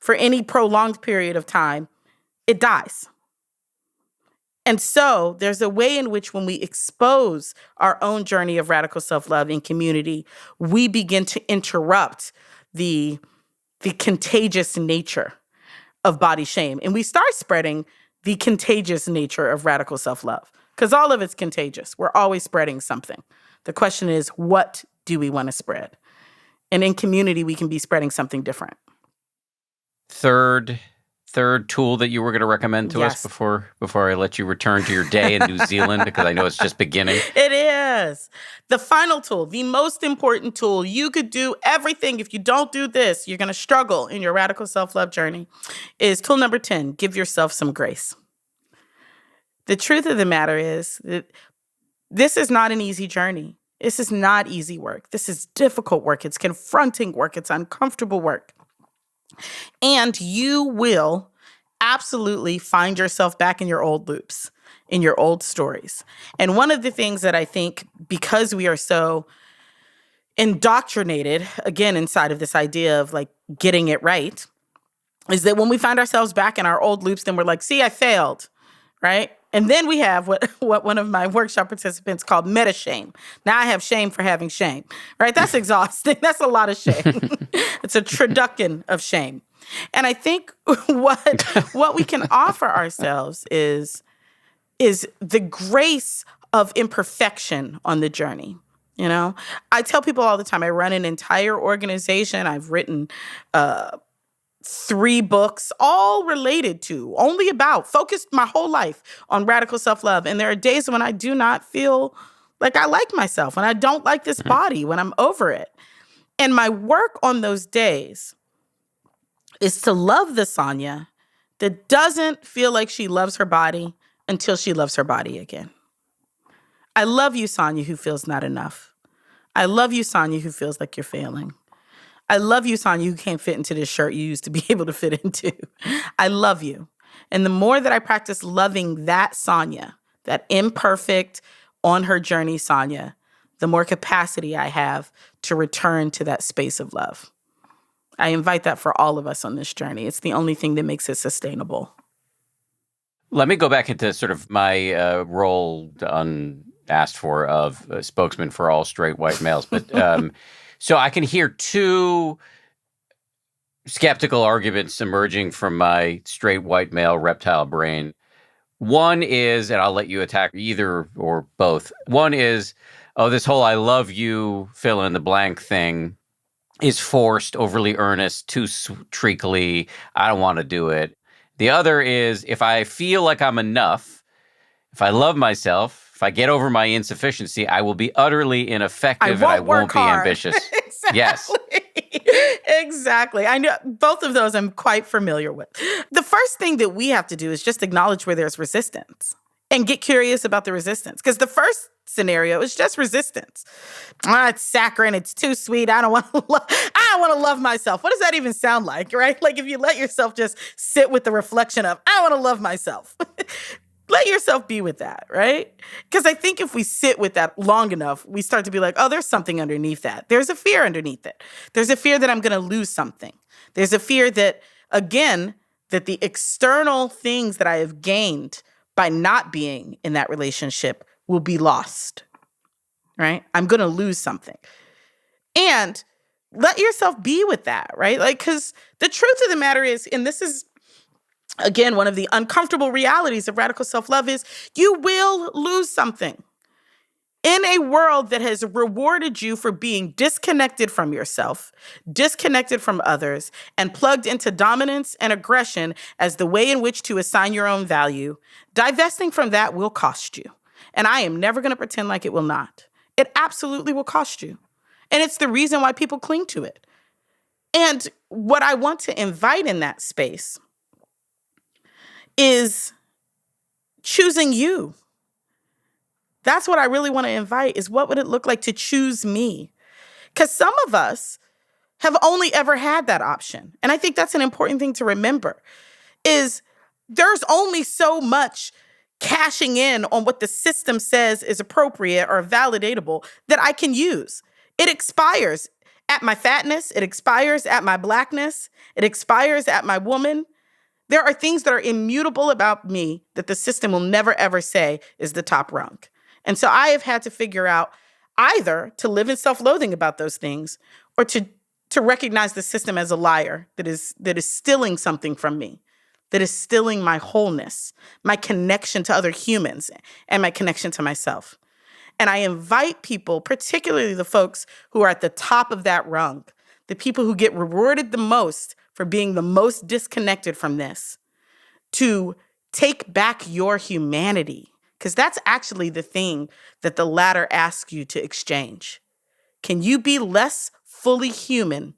for any prolonged period of time, it dies. And so there's a way in which when we expose our own journey of radical self-love in community, we begin to interrupt the contagious nature of body shame. And we start spreading the contagious nature of radical self-love because all of it's contagious. We're always spreading something. The question is, what do we want to spread? And in community, we can be spreading something different. third tool that you were going to recommend to us Yes. before I let you return to your day in New Zealand, because I know it's just beginning. It is. The final tool, the most important tool. You could do everything. If you don't do this, you're going to struggle in your radical self-love journey, is tool number 10, give yourself some grace. The truth of the matter is that this is not an easy journey. This is not easy work. This is difficult work. It's confronting work. It's uncomfortable work. And you will absolutely find yourself back in your old loops, in your old stories. And one of the things that I think, because we are so indoctrinated, again, inside of this idea of like getting it right, is that when we find ourselves back in our old loops, then we're like, see, I failed, right? And then we have what one of my workshop participants called meta shame. Now I have shame for having shame, right? That's exhausting. That's a lot of shame. It's a turducken of shame. And I think what we can offer ourselves is the grace of imperfection on the journey. You know, I tell people all the time, I run an entire organization. I've written 3 books, all related to, only about, focused my whole life on radical self-love. And there are days when I do not feel like I like myself, when I don't like this body, when I'm over it. And my work on those days is to love the Sonya that doesn't feel like she loves her body until she loves her body again. I love you, Sonya, who feels not enough. I love you, Sonya, who feels like you're failing. I love you, Sonya, who can't fit into this shirt you used to be able to fit into. I love you. And the more that I practice loving that Sonya, that imperfect, on her journey Sonya, the more capacity I have to return to that space of love. I invite that for all of us on this journey. It's the only thing that makes it sustainable. Let me go back into sort of my role unasked for of spokesman for all straight white males. But so I can hear 2 skeptical arguments emerging from my straight white male reptile brain. One is, and I'll let you attack either or both. One is, oh, this whole I love you, fill in the blank thing is forced, overly earnest, too treacly. I don't want to do it. The other is, if I feel like I'm enough, if I love myself, if I get over my insufficiency, I will be utterly ineffective and I won't be ambitious. Exactly. Yes. Exactly. I know both of those I'm quite familiar with. The first thing that we have to do is just acknowledge where there's resistance and get curious about the resistance. Because the first scenario is just resistance. It's saccharine. It's too sweet. I don't want to love myself. What does that even sound like, right? Like if you let yourself just sit with the reflection of, I want to love myself. Let yourself be with that, right? Because I think if we sit with that long enough, we start to be like, oh, there's something underneath that. There's a fear underneath it. There's a fear that I'm going to lose something. There's a fear that, again, that the external things that I have gained by not being in that relationship will be lost, right? I'm going to lose something. And let yourself be with that, right? Like, because the truth of the matter is, and this is, again, one of the uncomfortable realities of radical self-love is you will lose something. In a world that has rewarded you for being disconnected from yourself, disconnected from others, and plugged into dominance and aggression as the way in which to assign your own value, divesting from that will cost you. And I am never going to pretend like it will not. It absolutely will cost you. And it's the reason why people cling to it. And what I want to invite in that space is choosing you. That's what I really want to invite, is what would it look like to choose me? Because some of us have only ever had that option. And I think that's an important thing to remember, is there's only so much cashing in on what the system says is appropriate or validatable that I can use. It expires at my fatness. It expires at my blackness. It expires at my woman. There are things that are immutable about me that the system will never, ever say is the top rung. And so I have had to figure out either to live in self-loathing about those things or to recognize the system as a liar that is stealing something from me, that is stealing my wholeness, my connection to other humans, and my connection to myself. And I invite people, particularly the folks who are at the top of that rung, the people who get rewarded the most for for being the most disconnected from this to take back your humanity, because that's actually the thing that the latter asks you to exchange. Can you be less fully human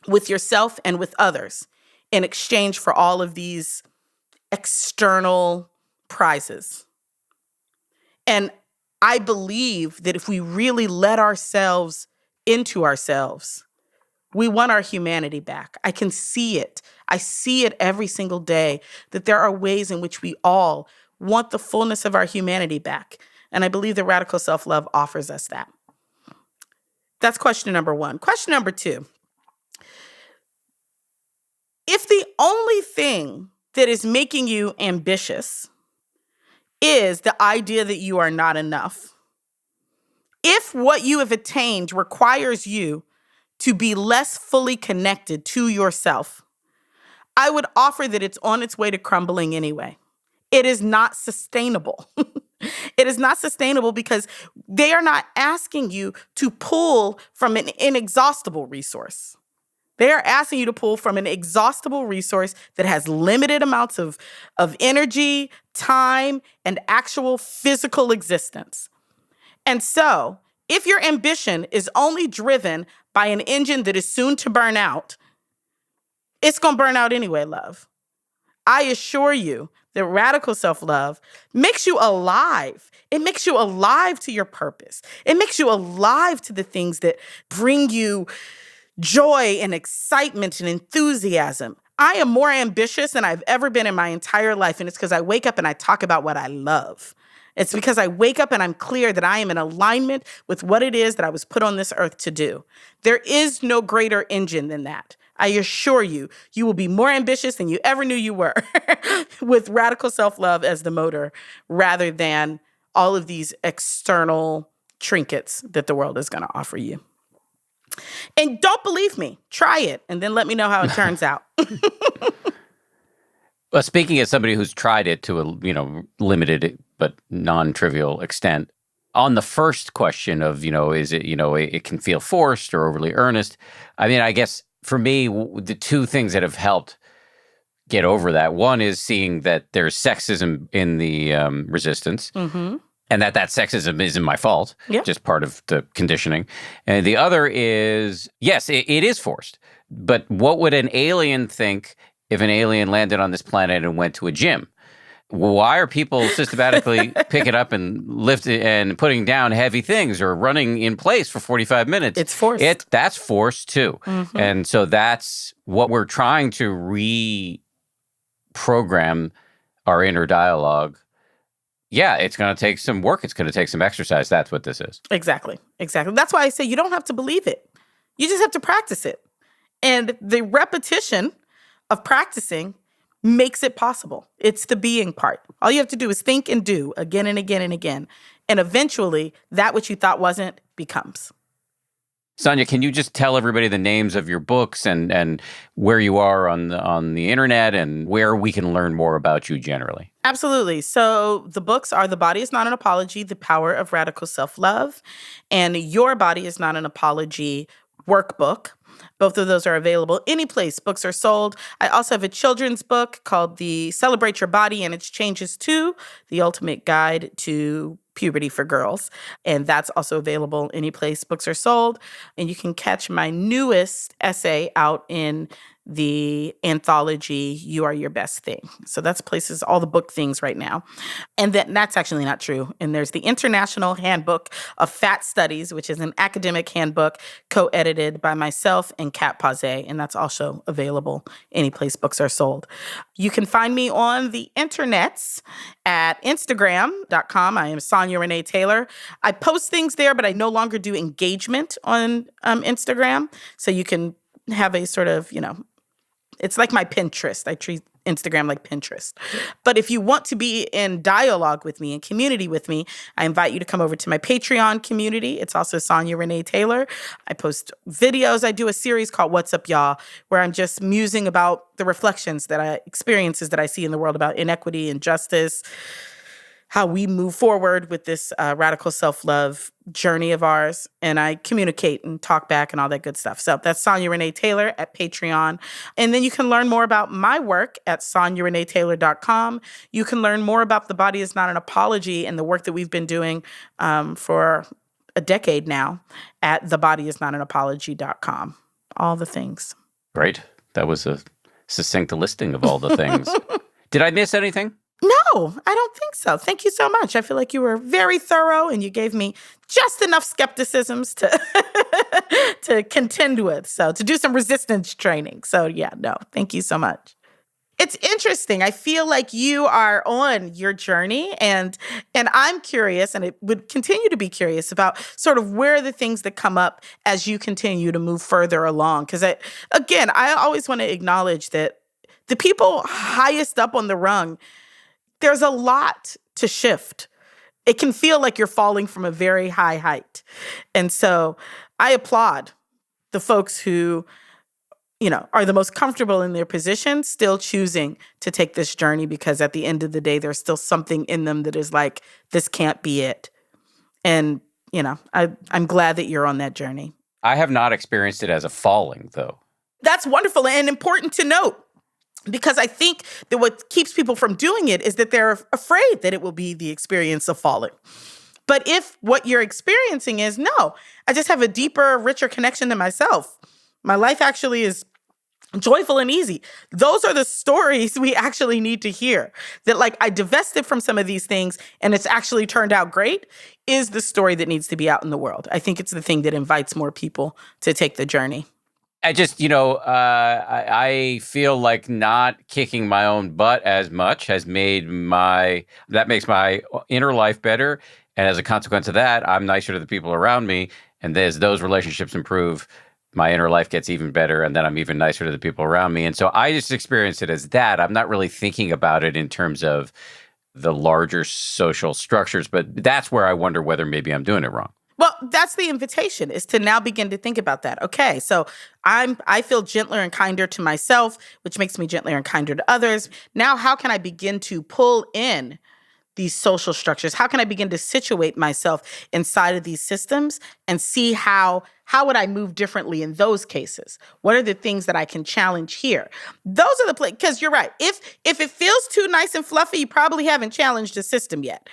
with yourself and with others in exchange for all of these external prizes? And I believe that if we really let ourselves into ourselves, we want our humanity back. I can see it. I see it every single day, that there are ways in which we all want the fullness of our humanity back. And I believe that radical self-love offers us that. That's question number one. Question number two. If the only thing that is making you ambitious is the idea that you are not enough, if what you have attained requires you to be less fully connected to yourself, I would offer that it's on its way to crumbling anyway. It is not sustainable. It is not sustainable because they are not asking you to pull from an inexhaustible resource. They are asking you to pull from an exhaustible resource that has limited amounts of energy, time, and actual physical existence. And so, if your ambition is only driven by an engine that is soon to burn out, it's going to burn out anyway, love. I assure you that radical self-love makes you alive. It makes you alive to your purpose. It makes you alive to the things that bring you joy and excitement and enthusiasm. I am more ambitious than I've ever been in my entire life, and it's because I wake up and I talk about what I love. It's because I wake up and I'm clear that I am in alignment with what it is that I was put on this earth to do. There is no greater engine than that. I assure you, you will be more ambitious than you ever knew you were with radical self-love as the motor, rather than all of these external trinkets that the world is going to offer you. And don't believe me, try it, and then let me know how it turns out. Well, speaking as somebody who's tried it to a limited but non-trivial extent, on the first question of is it it can feel forced or overly earnest. I mean, I guess for me, the two things that have helped get over that, one is seeing that there's sexism in the resistance. Mm-hmm. And that sexism isn't my fault, Yeah. just part of the conditioning. And the other is, yes, it is forced. But what would an alien think if an alien landed on this planet and went to a gym? Why are people systematically picking up and lifting and putting down heavy things or running in place for 45 minutes? It's forced. That's forced too. Mm-hmm. And so that's what we're trying to reprogram our inner dialogue. Yeah, it's going to take some work. It's going to take some exercise. That's what this is. Exactly. That's why I say you don't have to believe it. You just have to practice it. And the repetition of practicing makes it possible. It's the being part. All you have to do is think and do again and again and again. And eventually, that which you thought wasn't becomes. Sonya, can you just tell everybody the names of your books and where you are on the internet and where we can learn more about you generally? Absolutely. So the books are The Body is Not an Apology, The Power of Radical Self-Love, and Your Body is Not an Apology workbook. Both of those are available any place books are sold. I also have a children's book called The Celebrate Your Body and Its Changes Too, The Ultimate Guide to Puberty for Girls. And that's also available any place books are sold. And you can catch my newest essay out in the anthology, You Are Your Best Thing. So that's places, all the book things right now. And that's actually not true. And there's the International Handbook of Fat Studies, which is an academic handbook co-edited by myself and Kat Pazé. And that's also available any place books are sold. You can find me on the internets at Instagram.com. I am Sonya Renee Taylor. I post things there, but I no longer do engagement on Instagram. So you can have a sort of, it's like my Pinterest. I treat Instagram like Pinterest. But if you want to be in dialogue with me, in community with me, I invite you to come over to my Patreon community. It's also Sonya Renee Taylor. I post videos. I do a series called What's Up, Y'all, where I'm just musing about the experiences that I see in the world about inequity, injustice, how we move forward with this radical self-love journey of ours. And I communicate and talk back and all that good stuff. So that's Sonya Renee Taylor at Patreon. And then you can learn more about my work at SonyaReneeTaylor.com. You can learn more about The Body Is Not an Apology and the work that we've been doing for a decade now at TheBodyIsNotAnApology.com. All the things. Great. That was a succinct listing of all the things. Did I miss anything? No, I don't think so. Thank you so much. I feel like you were very thorough and you gave me just enough skepticisms to to contend with. So to do some resistance training. So yeah, no, thank you so much. It's interesting. I feel like you are on your journey and I'm curious, and it would continue to be curious about sort of where are the things that come up as you continue to move further along. Because I always want to acknowledge that the people highest up on the rung, there's a lot to shift. It can feel like you're falling from a very high height. And so I applaud the folks who, are the most comfortable in their position, still choosing to take this journey because at the end of the day, there's still something in them that is like, this can't be it. And, I'm glad that you're on that journey. I have not experienced it as a falling, though. That's wonderful and important to note. Because I think that what keeps people from doing it is that they're afraid that it will be the experience of falling. But if what you're experiencing is, no, I just have a deeper, richer connection to myself. My life actually is joyful and easy. Those are the stories we actually need to hear. That like I divested from some of these things and it's actually turned out great is the story that needs to be out in the world. I think it's the thing that invites more people to take the journey. I just, I feel like not kicking my own butt as much has that makes my inner life better. And as a consequence of that, I'm nicer to the people around me. And as those relationships improve, my inner life gets even better. And then I'm even nicer to the people around me. And so I just experience it as that. I'm not really thinking about it in terms of the larger social structures, but that's where I wonder whether maybe I'm doing it wrong. Well, that's the invitation, is to now begin to think about that. Okay, so I feel gentler and kinder to myself, which makes me gentler and kinder to others. Now, how can I begin to pull in these social structures? How can I begin to situate myself inside of these systems and see how would I move differently in those cases? What are the things that I can challenge here? Those are the because you're right. If it feels too nice and fluffy, you probably haven't challenged the system yet.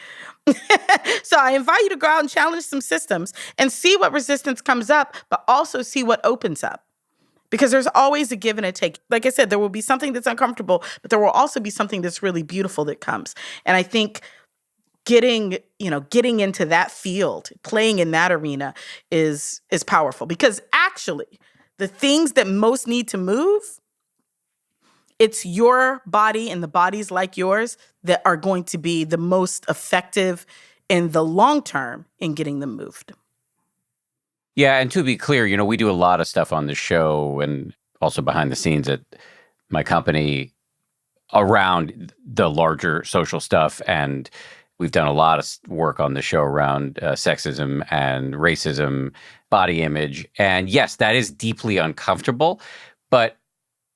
So I invite you to go out and challenge some systems and see what resistance comes up, but also see what opens up. Because there's always a give and a take. Like I said, there will be something that's uncomfortable, but there will also be something that's really beautiful that comes. And I think getting into that field, playing in that arena is powerful. Because actually, the things that most need to move, it's your body and the bodies like yours that are going to be the most effective in the long term in getting them moved. Yeah, and to be clear, we do a lot of stuff on the show and also behind the scenes at my company around the larger social stuff. And we've done a lot of work on the show around sexism and racism, body image. And yes, that is deeply uncomfortable. But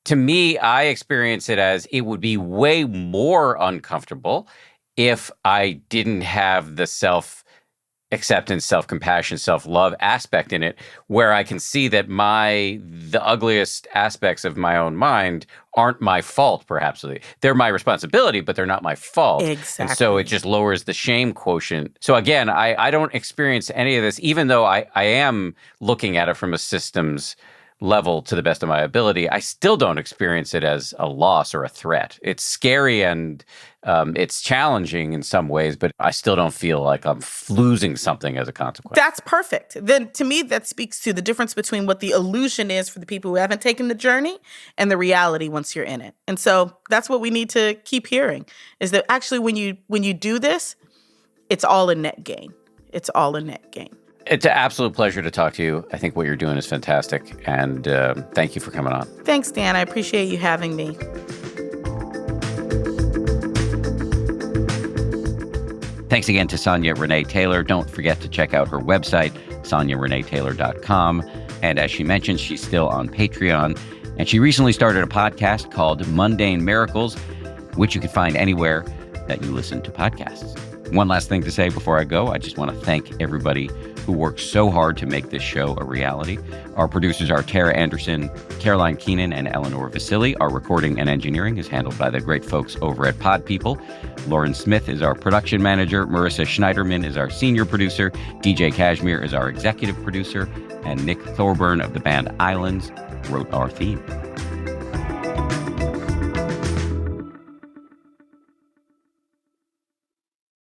to me, I experience it as it would be way more uncomfortable if I didn't have the self-acceptance, self-compassion, self-love aspect in it, where I can see that the ugliest aspects of my own mind aren't my fault, perhaps. They're my responsibility, but they're not my fault. Exactly. And so it just lowers the shame quotient. So again, I don't experience any of this, even though I am looking at it from a systems level to the best of my ability. I still don't experience it as a loss or a threat. It's scary and it's challenging in some ways, but I still don't feel like I'm losing something as a consequence. That's perfect. Then to me, that speaks to the difference between what the illusion is for the people who haven't taken the journey and the reality once you're in it. And so that's what we need to keep hearing, is that actually when you do this, it's all a net gain. It's all a net gain. It's an absolute pleasure to talk to you. I think what you're doing is fantastic. And thank you for coming on. Thanks, Dan. I appreciate you having me. Thanks again to Sonya Renee Taylor. Don't forget to check out her website, SonyaReneeTaylor.com. And as she mentioned, she's still on Patreon. And she recently started a podcast called Mundane Miracles, which you can find anywhere that you listen to podcasts. One last thing to say before I go. I just want to thank everybody who worked so hard to make this show a reality. Our producers are Tara Anderson, Caroline Keenan, and Eleanor Vasili. Our recording and engineering is handled by the great folks over at Pod People. Lauren Smith is our production manager. Marissa Schneiderman is our senior producer. DJ Kashmir is our executive producer. And Nick Thorburn of the band Islands wrote our theme.